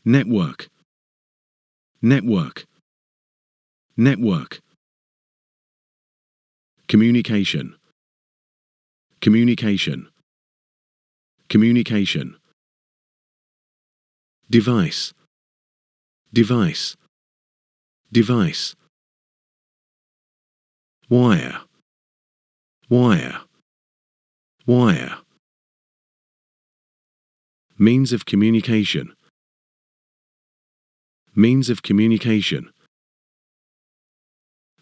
network, network, network. Communication, communication, communication. Device, device, device. Wire, wire, wire. Means of communication, means of communication,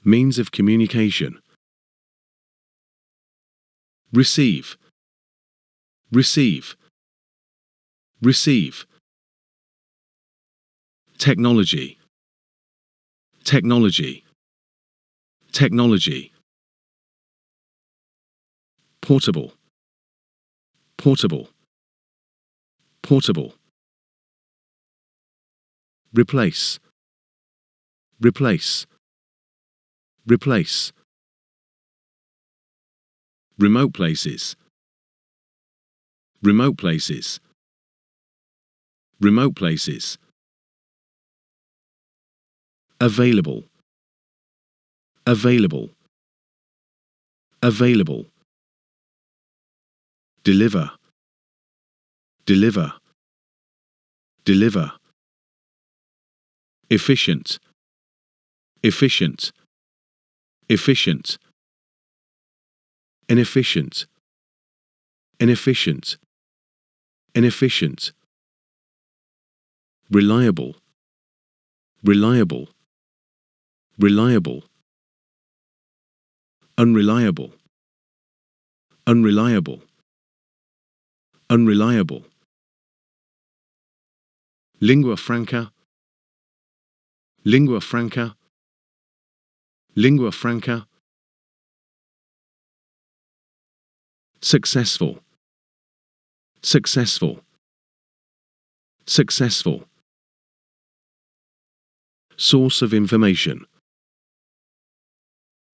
means of communication. Receive, receive, receive. Technology, technology, technology. Portable, portable, portable. Replace, replace, replace. Remote places, remote places, remote places. Available, available, available. Deliver, deliver, deliver. Efficient, efficient, efficient. Inefficient, inefficient, inefficient. Reliable, reliable, reliable. Unreliable, unreliable, unreliable. Lingua franca, lingua franca, lingua franca. Successful, successful, successful. Source of information,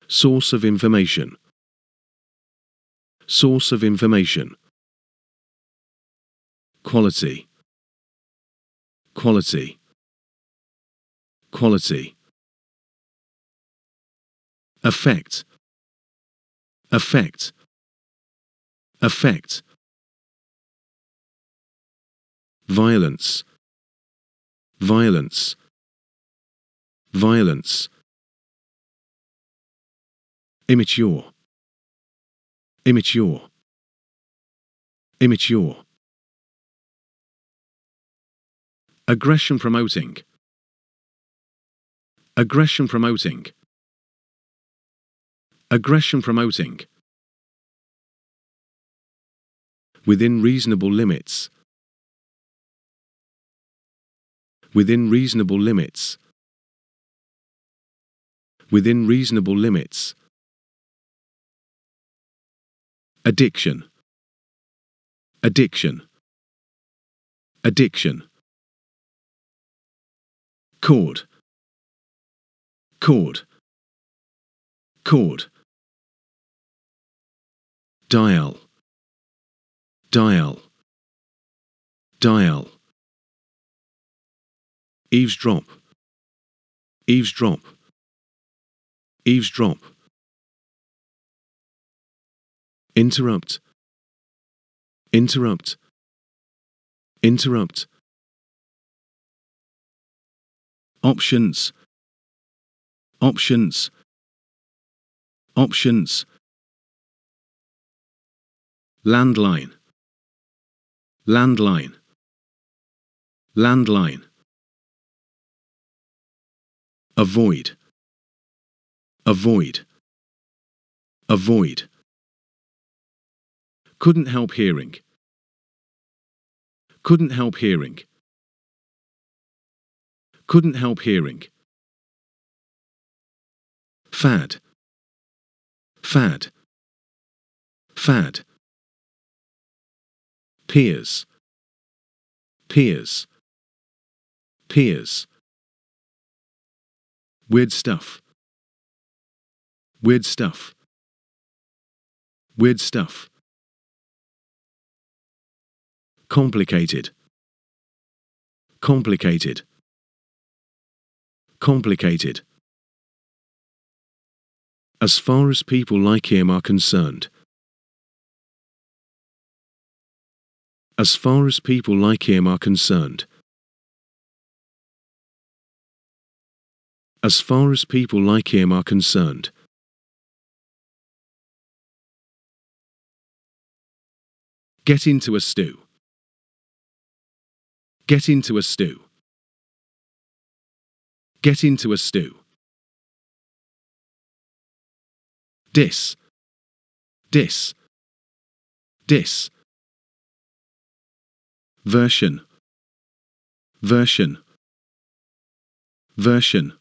source of information, source of information. Quality, quality, quality. Effect, effect, effect. Violence, violence, violence. Immature, immature, immature. Aggression promoting, aggression promoting, aggression promoting. Within reasonable limits, within reasonable limits, within reasonable limits. Addiction, addiction, addiction. Chord, chord, chord. Dial, dial, dial. Eavesdrop, eavesdrop, eavesdrop. Interrupt, interrupt, interrupt. Options, options, options. Landline, landline, landline. Avoid, avoid, avoid. Couldn't help hearing, couldn't help hearing, couldn't help hearing. Fad, fad, fad. Peers, peers, peers. Weird stuff, weird stuff, weird stuff. Complicated, complicated, complicated. As far as people like him are concerned. As far as people like him are concerned. As far as people like him are concerned. Get into a stew. Get into a stew. Get into a stew. Dis. Dis. Dis. Version. Version. Version.